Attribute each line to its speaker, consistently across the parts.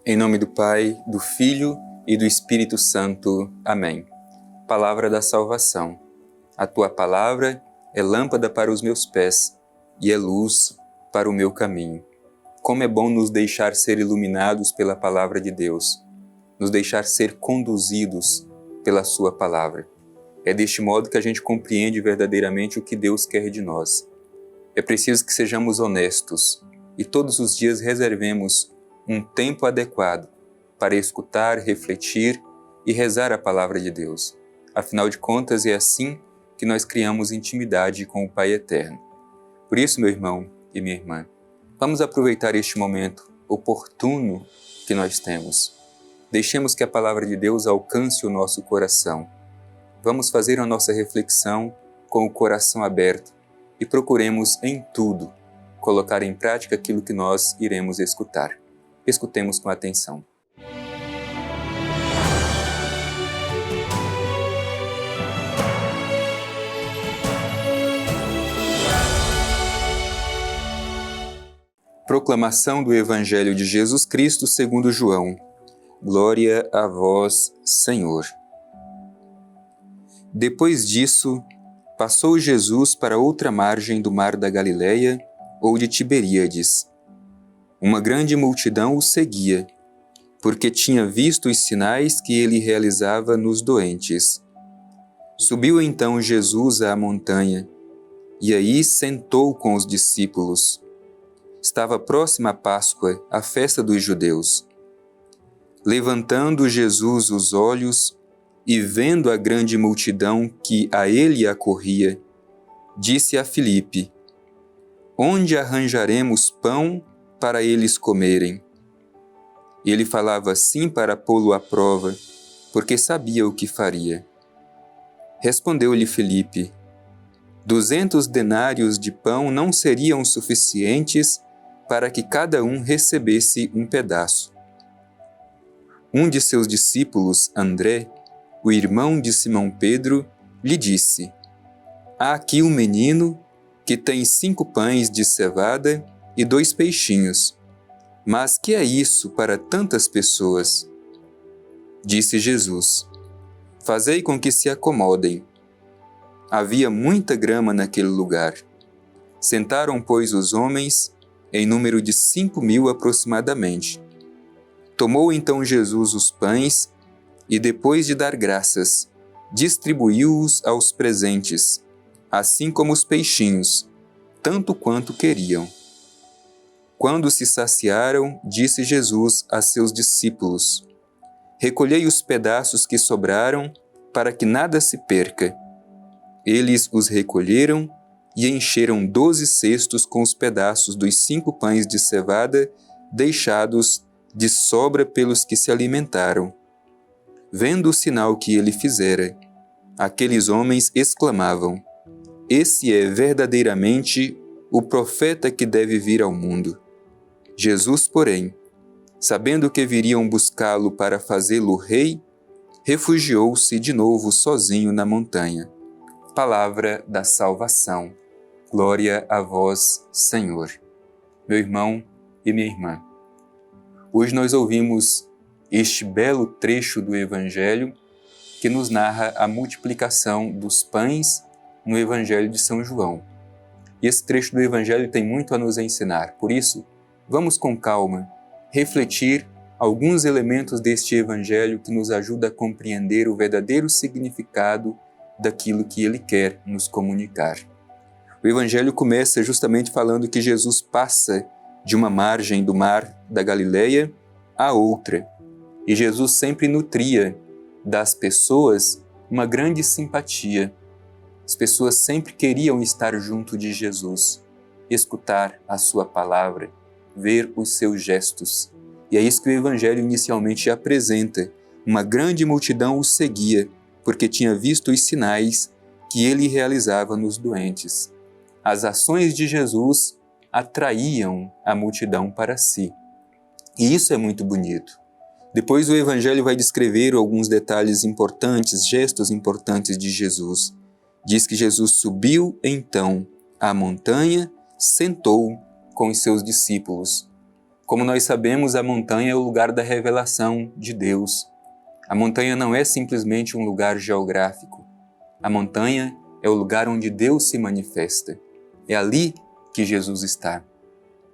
Speaker 1: Em nome do Pai, do Filho e do Espírito Santo. Amém. Palavra da salvação. A tua palavra é lâmpada para os meus pés e é luz para o meu caminho. Como é bom nos deixar ser iluminados pela palavra de Deus, nos deixar ser conduzidos pela sua palavra. É deste modo que a gente compreende verdadeiramente o que Deus quer de nós. É preciso que sejamos honestos e todos os dias reservemos um tempo adequado para escutar, refletir e rezar a palavra de Deus. Afinal de contas, é assim que nós criamos intimidade com o Pai Eterno. Por isso, meu irmão e minha irmã, vamos aproveitar este momento oportuno que nós temos. Deixemos que a palavra de Deus alcance o nosso coração. Vamos fazer a nossa reflexão com o coração aberto e procuremos em tudo colocar em prática aquilo que nós iremos escutar. Escutemos com atenção. Proclamação do Evangelho de Jesus Cristo segundo João. Glória a vós, Senhor. Depois disso, passou Jesus para outra margem do mar da Galileia, ou de Tiberíades. Uma grande multidão o seguia, porque tinha visto os sinais que ele realizava nos doentes. Subiu então Jesus à montanha, e aí sentou com os discípulos. Estava próxima a Páscoa, a festa dos judeus. Levantando Jesus os olhos e vendo a grande multidão que a ele acorria, disse a Filipe: Onde arranjaremos pão para eles comerem? Ele falava assim para pô-lo à prova, porque sabia o que faria. Respondeu-lhe Filipe: 200 denários de pão não seriam suficientes para que cada um recebesse um pedaço. Um de seus discípulos, André, o irmão de Simão Pedro, lhe disse: Há aqui um menino que tem 5 pães de cevada e 2 peixinhos. Mas que é isso para tantas pessoas? Disse Jesus: Fazei com que se acomodem. Havia muita grama naquele lugar. Sentaram, pois, os homens, em número de 5.000 aproximadamente. Tomou então Jesus os pães e, depois de dar graças, distribuiu-os aos presentes, assim como os peixinhos, tanto quanto queriam. Quando se saciaram, disse Jesus a seus discípulos: Recolhei os pedaços que sobraram, para que nada se perca. Eles os recolheram e encheram 12 cestos com os pedaços dos 5 pães de cevada deixados de sobra pelos que se alimentaram. Vendo o sinal que ele fizera, aqueles homens exclamavam: Esse é verdadeiramente o profeta que deve vir ao mundo. Jesus, porém, sabendo que viriam buscá-lo para fazê-lo rei, refugiou-se de novo sozinho na montanha. Palavra da salvação. Glória a vós, Senhor. Meu irmão e minha irmã, hoje nós ouvimos este belo trecho do Evangelho que nos narra a multiplicação dos pães no Evangelho de São João. E esse trecho do Evangelho tem muito a nos ensinar, por isso, vamos com calma refletir alguns elementos deste Evangelho que nos ajuda a compreender o verdadeiro significado daquilo que ele quer nos comunicar. O Evangelho começa justamente falando que Jesus passa de uma margem do mar da Galileia à outra, e Jesus sempre nutria das pessoas uma grande simpatia. As pessoas sempre queriam estar junto de Jesus, escutar a sua palavra, ver os seus gestos. E é isso que o Evangelho inicialmente apresenta. Uma grande multidão o seguia, porque tinha visto os sinais que ele realizava nos doentes. As ações de Jesus atraíam a multidão para si. E isso é muito bonito. Depois o Evangelho vai descrever alguns detalhes importantes, gestos importantes de Jesus. Diz que Jesus subiu então à montanha, sentou com os seus discípulos. Como nós sabemos, a montanha é o lugar da revelação de Deus. A montanha não é simplesmente um lugar geográfico. A montanha é o lugar onde Deus se manifesta. É ali que Jesus está.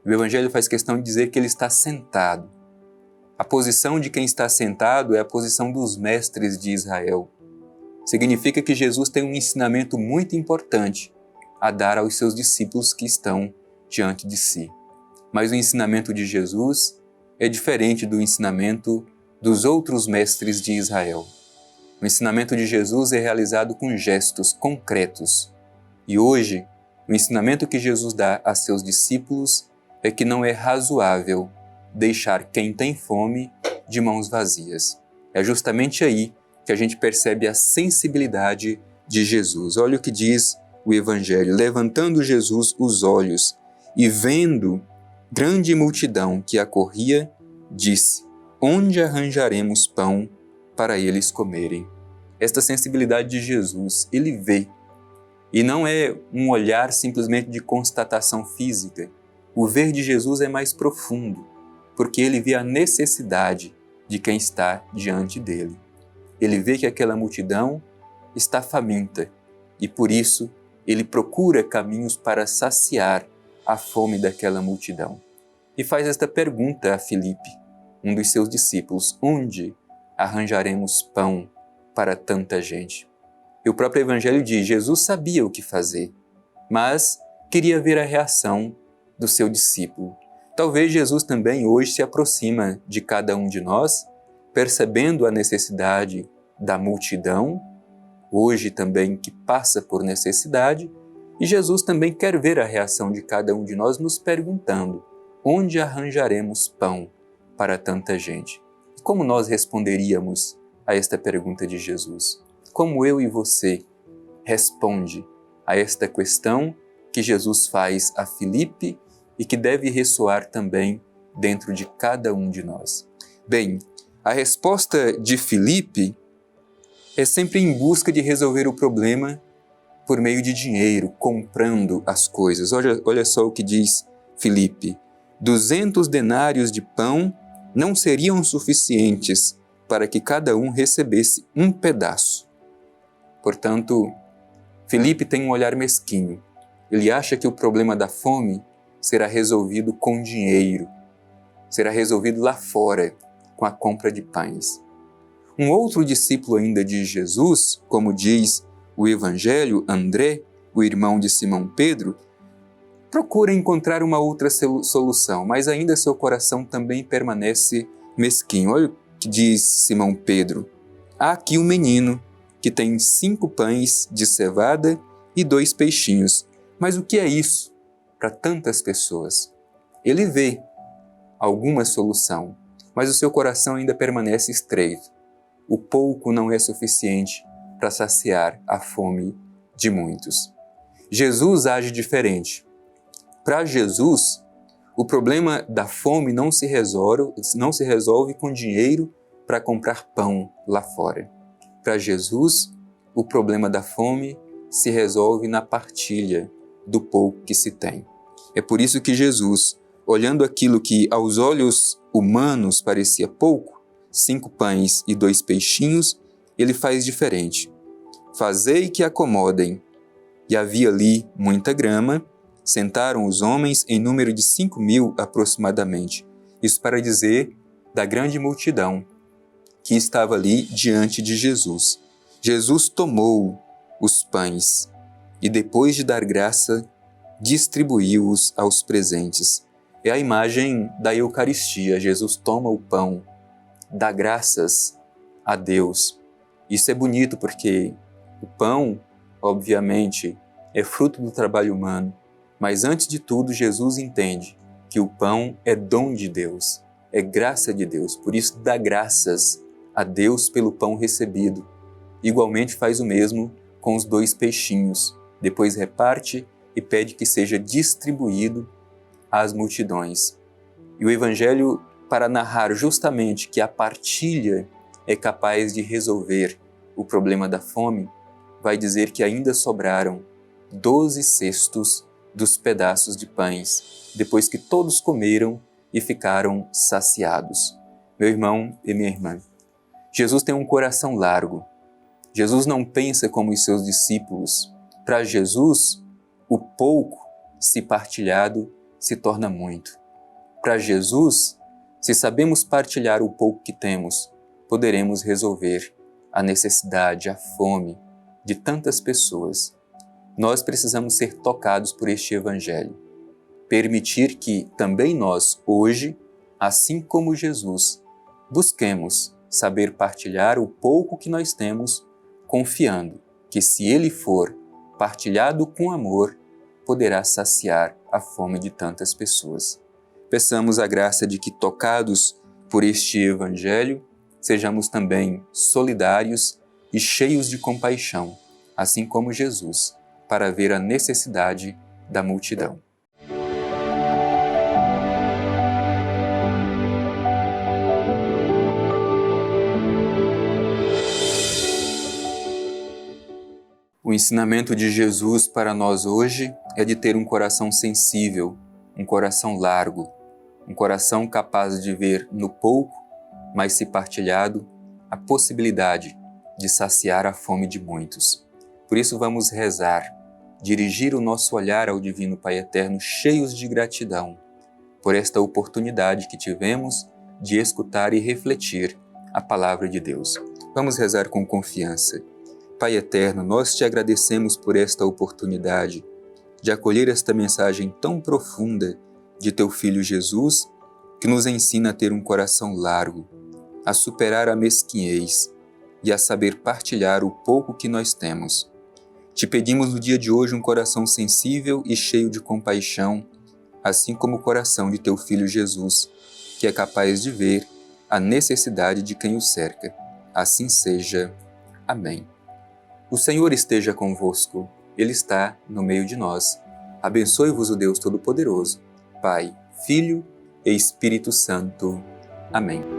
Speaker 1: O Evangelho faz questão de dizer que ele está sentado. A posição de quem está sentado é a posição dos mestres de Israel. Significa que Jesus tem um ensinamento muito importante a dar aos seus discípulos que estão diante de si. Mas o ensinamento de Jesus é diferente do ensinamento dos outros mestres de Israel. O ensinamento de Jesus é realizado com gestos concretos. E hoje, o ensinamento que Jesus dá a seus discípulos é que não é razoável deixar quem tem fome de mãos vazias. É justamente aí que a gente percebe a sensibilidade de Jesus. Olha o que diz o Evangelho. Levantando Jesus os olhos e vendo grande multidão que acorria, disse: onde arranjaremos pão para eles comerem? Esta sensibilidade de Jesus, ele vê. E não é um olhar simplesmente de constatação física. O ver de Jesus é mais profundo, porque ele vê a necessidade de quem está diante dele. Ele vê que aquela multidão está faminta e, por isso, ele procura caminhos para saciar a fome daquela multidão. E faz esta pergunta a Filipe, um dos seus discípulos: onde arranjaremos pão para tanta gente? E o próprio Evangelho diz: Jesus sabia o que fazer, mas queria ver a reação do seu discípulo. Talvez Jesus também hoje se aproxima de cada um de nós, percebendo a necessidade da multidão, hoje também que passa por necessidade, e Jesus também quer ver a reação de cada um de nós nos perguntando: onde arranjaremos pão para tanta gente? Como nós responderíamos a esta pergunta de Jesus? Como eu e você responde a esta questão que Jesus faz a Filipe e que deve ressoar também dentro de cada um de nós? Bem, a resposta de Filipe é sempre em busca de resolver o problema por meio de dinheiro, comprando as coisas. Olha só o que diz Filipe: 200 denários de pão não seriam suficientes para que cada um recebesse um pedaço. Portanto, Filipe tem um olhar mesquinho. Ele acha que o problema da fome será resolvido com dinheiro, será resolvido lá fora, com a compra de pães. Um outro discípulo ainda de Jesus, como diz o Evangelho, André, o irmão de Simão Pedro, procura encontrar uma outra solução, mas ainda seu coração também permanece mesquinho. Olha o que diz Simão Pedro: há aqui um menino que tem 5 pães de cevada e 2 peixinhos. Mas o que é isso para tantas pessoas? Ele vê alguma solução, mas o seu coração ainda permanece estreito. O pouco não é suficiente para saciar a fome de muitos. Jesus age diferente. Para Jesus, o problema da fome não se resolve com dinheiro para comprar pão lá fora. Para Jesus, o problema da fome se resolve na partilha do pouco que se tem. É por isso que Jesus, olhando aquilo que aos olhos humanos parecia pouco, 5 pães e 2 peixinhos, ele faz diferente. Fazei que acomodem. E havia ali muita grama, sentaram os homens em número de 5.000 aproximadamente. Isso para dizer da grande multidão que estava ali diante de Jesus. Jesus tomou os pães e, depois de dar graça, distribuiu-os aos presentes. É a imagem da Eucaristia. Jesus toma o pão, dá graças a Deus. Isso é bonito porque o pão, obviamente, é fruto do trabalho humano, mas antes de tudo Jesus entende que o pão é dom de Deus, é graça de Deus, por isso dá graças a Deus pelo pão recebido. Igualmente faz o mesmo com os 2 peixinhos, depois reparte e pede que seja distribuído às multidões. E o Evangelho, para narrar justamente que a partilha é capaz de resolver o problema da fome, vai dizer que ainda sobraram 12 cestos dos pedaços de pães, depois que todos comeram e ficaram saciados. Meu irmão e minha irmã, Jesus tem um coração largo. Jesus não pensa como os seus discípulos. Para Jesus, o pouco, se partilhado, se torna muito. Para Jesus, se sabemos partilhar o pouco que temos, poderemos resolver a necessidade, a fome de tantas pessoas. Nós precisamos ser tocados por este Evangelho. Permitir que também nós, hoje, assim como Jesus, busquemos saber partilhar o pouco que nós temos, confiando que se ele for partilhado com amor, poderá saciar a fome de tantas pessoas. Peçamos a graça de que, tocados por este Evangelho, sejamos também solidários e cheios de compaixão, assim como Jesus, para ver a necessidade da multidão. O ensinamento de Jesus para nós hoje é de ter um coração sensível, um coração largo, um coração capaz de ver no pouco, mas se partilhado, a possibilidade de saciar a fome de muitos. Por isso vamos rezar, dirigir o nosso olhar ao Divino Pai Eterno cheios de gratidão por esta oportunidade que tivemos de escutar e refletir a Palavra de Deus. Vamos rezar com confiança. Pai Eterno, nós te agradecemos por esta oportunidade de acolher esta mensagem tão profunda de Teu Filho Jesus, que nos ensina a ter um coração largo, a superar a mesquinhez e a saber partilhar o pouco que nós temos. Te pedimos no dia de hoje um coração sensível e cheio de compaixão, assim como o coração de Teu Filho Jesus, que é capaz de ver a necessidade de quem o cerca. Assim seja. Amém. O Senhor esteja convosco, Ele está no meio de nós. Abençoe-vos o Deus Todo-Poderoso, Pai, Filho e Espírito Santo. Amém.